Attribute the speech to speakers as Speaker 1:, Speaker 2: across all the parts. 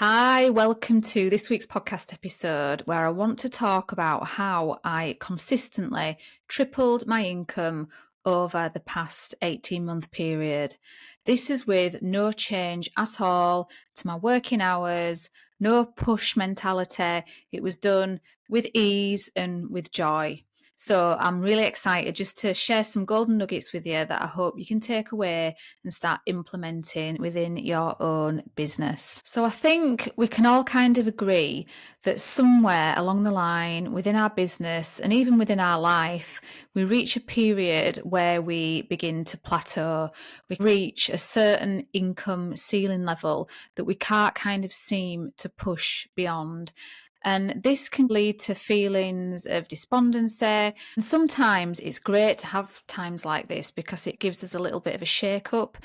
Speaker 1: Hi, welcome to this week's podcast episode where I want to talk about how I consistently tripled my income over the past 18-month period. This is with no change at all to my working hours, no push mentality. It was done with ease and with joy. So I'm really excited just to share some golden nuggets with you that I hope you can take away and start implementing within your own business. So I think we can all kind of agree that somewhere along the line within our business and even within our life, we reach a period where we begin to plateau. We reach a certain income ceiling level that we can't kind of seem to push beyond. And this can lead to feelings of despondency. And sometimes it's great to have times like this because it gives us a little bit of a shake up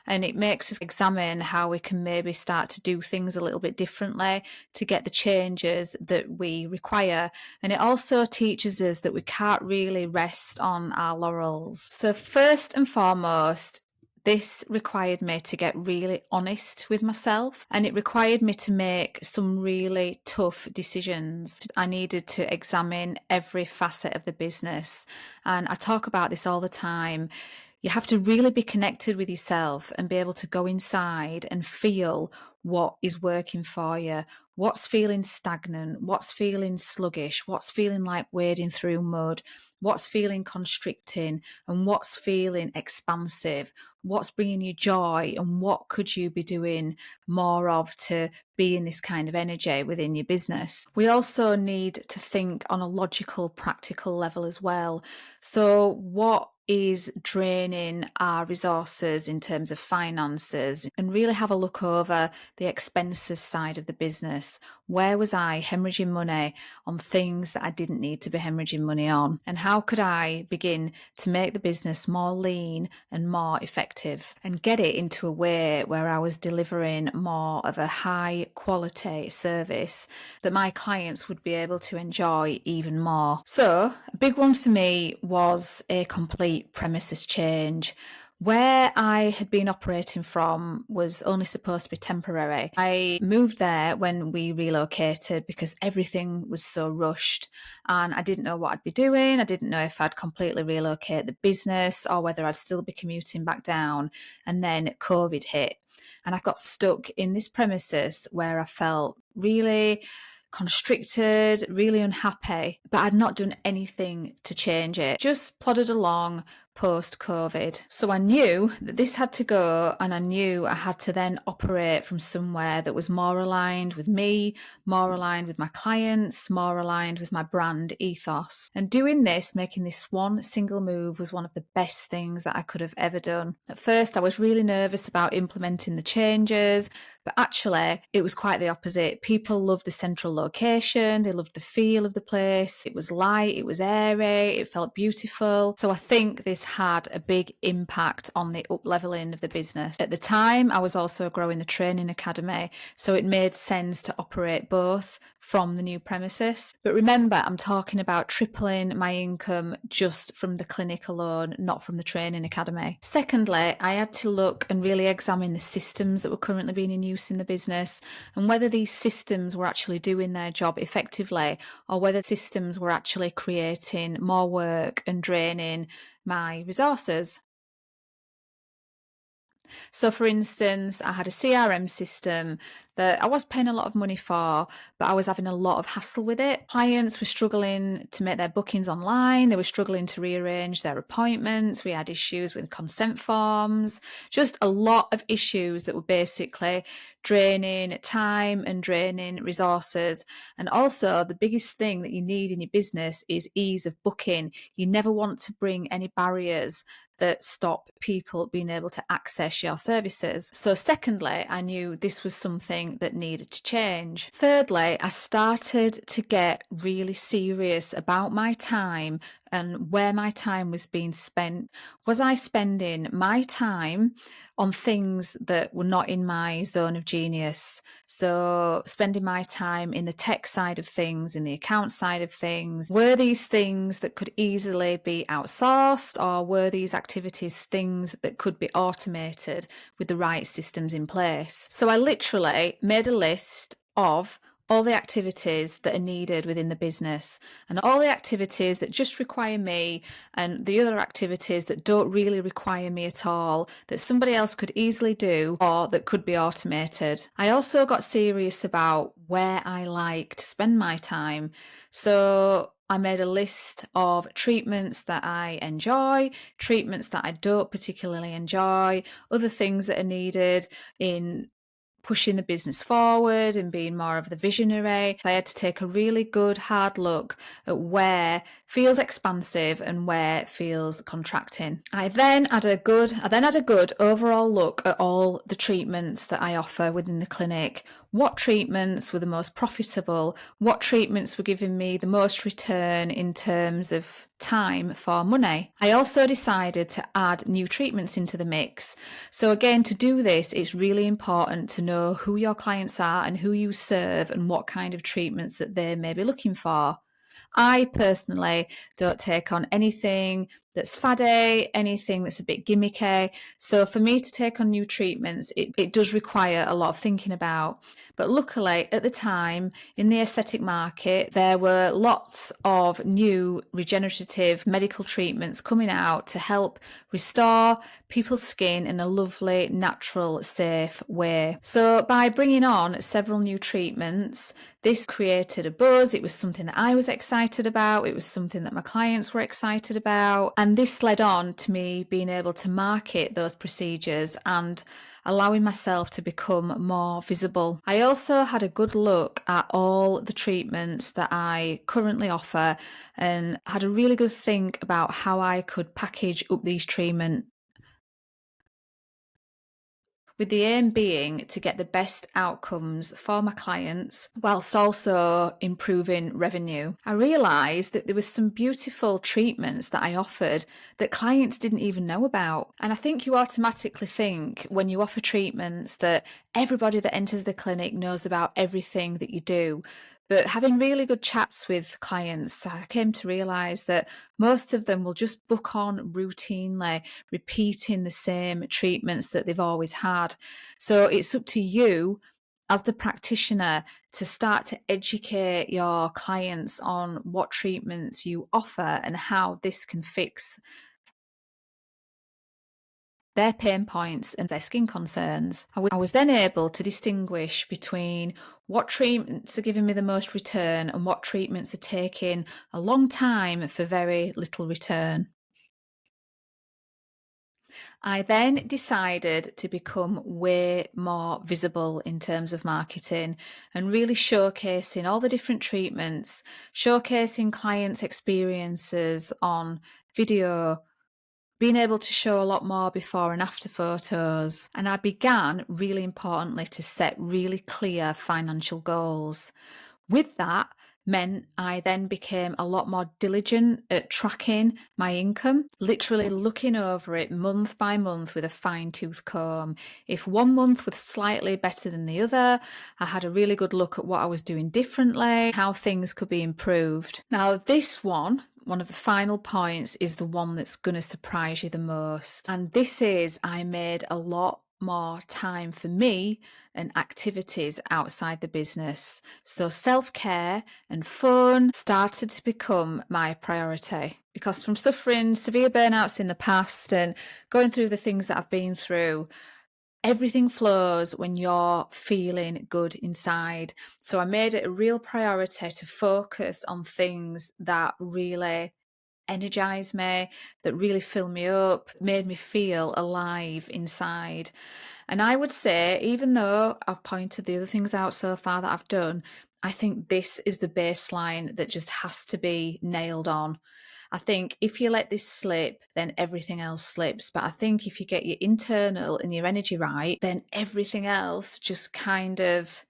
Speaker 1: and it makes us examine how we can maybe start to do things a little bit differently to get the changes that we require. And it also teaches us that we can't really rest on our laurels. So first and foremost, this required me to get really honest with myself, and it required me to make some really tough decisions. I needed to examine every facet of the business, and I talk about this all the time. You have to really be connected with yourself and be able to go inside and feel what is working for you, what's feeling stagnant, what's feeling sluggish, what's feeling like wading through mud, what's feeling constricting, and what's feeling expansive, what's bringing you joy, and what could you be doing more of to be in this kind of energy within your business. We also need to think on a logical, practical level as well. So what is draining our resources in terms of finances, and really have a look over the expenses side of the business. Where was I hemorrhaging money on things that I didn't need to be hemorrhaging money on? And how could I begin to make the business more lean and more effective and get it into a way where I was delivering more of a high quality service that my clients would be able to enjoy even more? So a big one for me was a complete premises change. Where I had been operating from was only supposed to be temporary. I moved there when we relocated because everything was so rushed and I didn't know what I'd be doing. I didn't know if I'd completely relocate the business or whether I'd still be commuting back down. And then COVID hit and I got stuck in this premises where I felt really constricted, really unhappy, but I'd not done anything to change it. Just plodded along post-COVID. So I knew that this had to go, and I knew I had to then operate from somewhere that was more aligned with me, more aligned with my clients, more aligned with my brand ethos. And doing this, making this one single move, was one of the best things that I could have ever done. At first, I was really nervous about implementing the changes, but actually it was quite the opposite. People loved the central location, they loved the feel of the place. It was light, it was airy, it felt beautiful. So I think this had a big impact on the up-leveling of the business. At the time, I was also growing the training academy, so it made sense to operate both from the new premises. But remember, I'm talking about tripling my income just from the clinic alone, not from the training academy. Secondly, I had to look and really examine the systems that were currently being in use in the business and whether these systems were actually doing their job effectively or whether systems were actually creating more work and draining my resources. So, for instance, I had a CRM system that I was paying a lot of money for, but I was having a lot of hassle with it. Clients were struggling to make their bookings online. They were struggling to rearrange their appointments. We had issues with consent forms, just a lot of issues that were basically draining time and draining resources. And also, the biggest thing that you need in your business is ease of booking. You never want to bring any barriers that stop people being able to access your services. So secondly, I knew this was something that needed to change. Thirdly, I started to get really serious about my time and where my time was being spent. Was I spending my time on things that were not in my zone of genius? So, spending my time in the tech side of things, in the account side of things. Were these things that could easily be outsourced, or were these activities things that could be automated with the right systems in place? So, I literally made a list of all the activities that are needed within the business and all the activities that just require me and the other activities that don't really require me at all, that somebody else could easily do or that could be automated. I also got serious about where I like to spend my time. So I made a list of treatments that I enjoy, treatments that I don't particularly enjoy, other things that are needed in pushing the business forward and being more of the visionary. I had to take a really good hard look at where feels expansive and where feels contracting. I then had a good overall look at all the treatments that I offer within the clinic. What treatments were the most profitable? What treatments were giving me the most return in terms of time for money? I also decided to add new treatments into the mix. So again, to do this, it's really important to know who your clients are and who you serve and what kind of treatments that they may be looking for. I personally don't take on anything that's faddy, anything that's a bit gimmicky. So for me to take on new treatments, it does require a lot of thinking about. But luckily, at the time, in the aesthetic market, there were lots of new regenerative medical treatments coming out to help restore people's skin in a lovely, natural, safe way. So by bringing on several new treatments, this created a buzz. It was something that I was excited about. It was something that my clients were excited about. And this led on to me being able to market those procedures and allowing myself to become more visible. I also had a good look at all the treatments that I currently offer and had a really good think about how I could package up these treatments, with the aim being to get the best outcomes for my clients whilst also improving revenue. I realised that there was some beautiful treatments that I offered that clients didn't even know about. And I think you automatically think when you offer treatments that everybody that enters the clinic knows about everything that you do. But having really good chats with clients, I came to realise that most of them will just book on routinely, repeating the same treatments that they've always had. So it's up to you as the practitioner to start to educate your clients on what treatments you offer and how this can fix their pain points and their skin concerns. I was then able to distinguish between what treatments are giving me the most return and what treatments are taking a long time for very little return. I then decided to become way more visible in terms of marketing and really showcasing all the different treatments, showcasing clients' experiences on video, being able to show a lot more before and after photos. And I began, really importantly, to set really clear financial goals. With that, meant I then became a lot more diligent at tracking my income, literally looking over it month by month with a fine-tooth comb. If one month was slightly better than the other, I had a really good look at what I was doing differently, how things could be improved. Now, this one of the final points is the one that's going to surprise you the most. And this is, I made a lot more time for me and activities outside the business. So self-care and fun started to become my priority, because from suffering severe burnouts in the past and going through the things that I've been through, everything flows when you're feeling good inside. So I made it a real priority to focus on things that really energize me, that really fill me up, made me feel alive inside. And I would say, even though I've pointed the other things out so far that I've done, I think this is the baseline that just has to be nailed on. I think if you let this slip, then everything else slips. But I think if you get your internal and your energy right, then everything else just kind of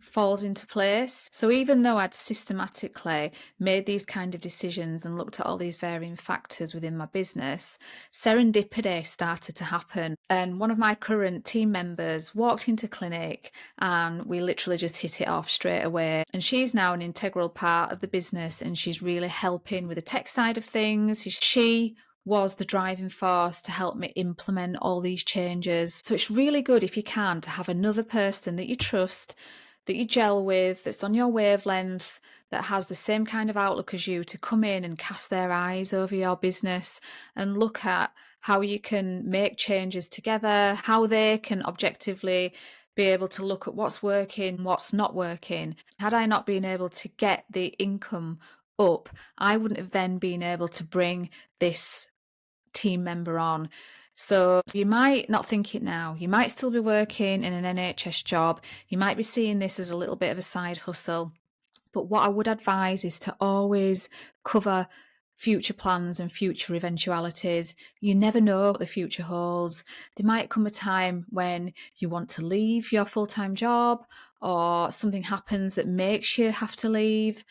Speaker 1: falls into place. So even though I'd systematically made these kind of decisions and looked at all these varying factors within my business, serendipity started to happen. And one of my current team members walked into clinic and we literally just hit it off straight away. And she's now an integral part of the business and she's really helping with the tech side of things. She was the driving force to help me implement all these changes. So it's really good if you can to have another person that you trust, that you gel with, that's on your wavelength, that has the same kind of outlook as you, to come in and cast their eyes over your business and look at how you can make changes together, how they can objectively be able to look at what's working, what's not working. Had I not been able to get the income up, I wouldn't have then been able to bring this team member on. So you might not think it now. You might still be working in an NHS job. You might be seeing this as a little bit of a side hustle. But what I would advise is to always cover future plans and future eventualities. You never know what the future holds. There might come a time when you want to leave your full-time job, or something happens that makes you have to leave.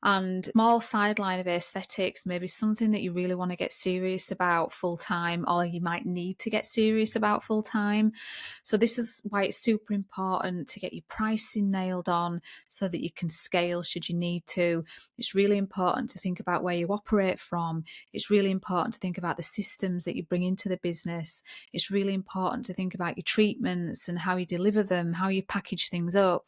Speaker 1: And small sideline of aesthetics, maybe something that you really want to get serious about full time, or you might need to get serious about full time. So this is why it's super important to get your pricing nailed on so that you can scale should you need to. It's really important to think about where you operate from. It's really important to think about the systems that you bring into the business. It's really important to think about your treatments and how you deliver them, how you package things up.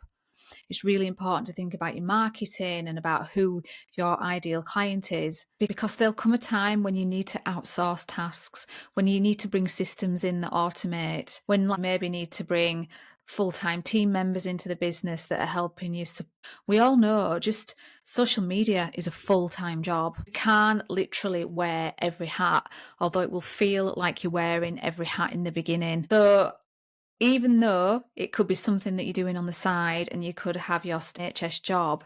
Speaker 1: It's really important to think about your marketing and about who your ideal client is, because there'll come a time when you need to outsource tasks, when you need to bring systems in that automate, when you maybe need to bring full-time team members into the business that are helping you. So we all know just social media is a full-time job. You can't literally wear every hat, although it will feel like you're wearing every hat in the beginning. So even though it could be something that you're doing on the side and you could have your NHS job,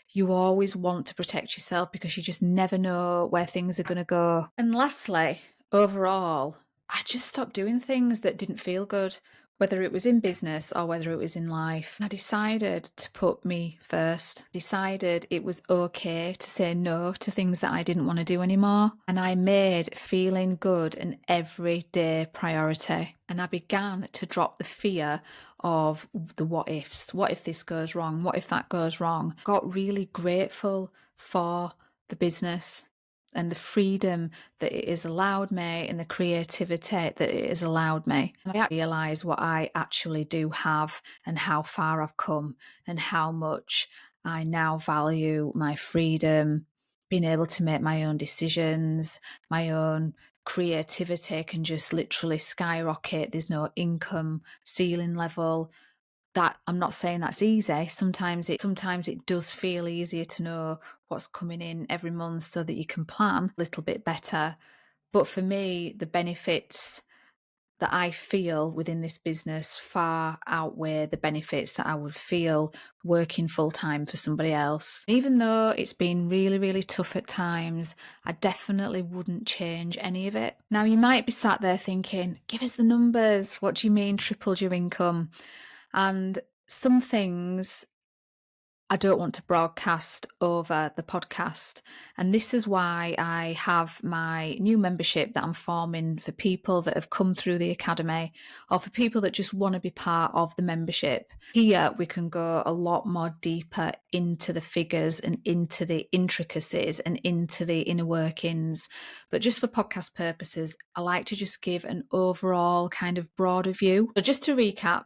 Speaker 1: you always want to protect yourself because you just never know where things are going to go. And lastly, overall, I just stopped doing things that didn't feel good, whether it was in business or whether it was in life. I decided to put me first, decided it was okay to say no to things that I didn't want to do anymore. And I made feeling good an everyday priority. And I began to drop the fear of the what ifs. What if this goes wrong? What if that goes wrong? Got really grateful for the business and the freedom that it has allowed me and the creativity that it has allowed me. And I realise what I actually do have and how far I've come and how much I now value my freedom, being able to make my own decisions, my own creativity can just literally skyrocket. There's no income ceiling level. That I'm not saying that's easy. Sometimes it does feel easier to know what's coming in every month so that you can plan a little bit better. But for me, the benefits that I feel within this business far outweigh the benefits that I would feel working full time for somebody else. Even though it's been really, really tough at times, I definitely wouldn't change any of it. Now, you might be sat there thinking, give us the numbers. What do you mean tripled your income? And some things I don't want to broadcast over the podcast. And this is why I have my new membership that I'm forming for people that have come through the academy, or for people that just want to be part of the membership. Here we can go a lot more deeper into the figures and into the intricacies and into the inner workings. But just for podcast purposes, I like to just give an overall kind of broader view. So just to recap,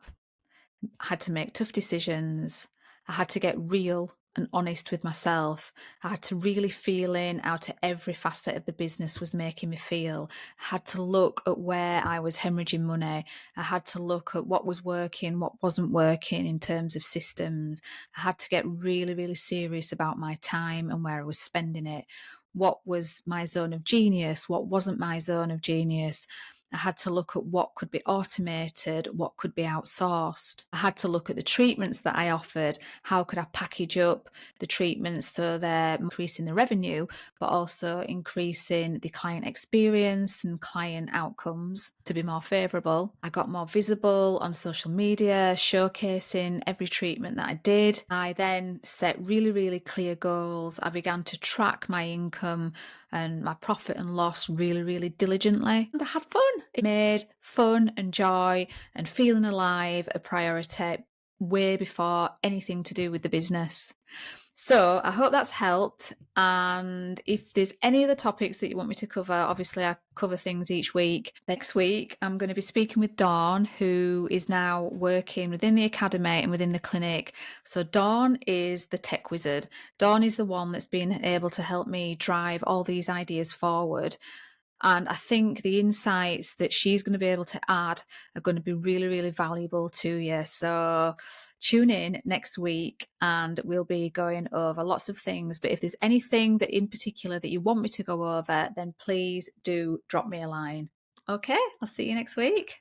Speaker 1: I had to make tough decisions. I had to get real and honest with myself. I had to really feel in how to every facet of the business was making me feel. I had to look at where I was hemorrhaging money. I had to look at what was working, what wasn't working in terms of systems. I had to get really, really serious about my time and where I was spending it. What was my zone of genius? What wasn't my zone of genius? I had to look at what could be automated, what could be outsourced. I had to look at the treatments that I offered. How could I package up the treatments so they're increasing the revenue, but also increasing the client experience and client outcomes to be more favourable. I got more visible on social media, showcasing every treatment that I did. I then set really, really clear goals. I began to track my income and my profit and loss really, really diligently. And I had fun. It made fun and joy and feeling alive a priority way before anything to do with the business. So I hope that's helped. And if there's any other topics that you want me to cover, obviously I cover things each week. Next week, I'm going to be speaking with Dawn, who is now working within the academy and within the clinic. So Dawn is the tech wizard. Dawn is the one that's been able to help me drive all these ideas forward. And I think the insights that she's going to be able to add are going to be really, really valuable to you. So tune in next week and we'll be going over lots of things. But if there's anything that in particular that you want me to go over, then please do drop me a line. Okay, I'll see you next week.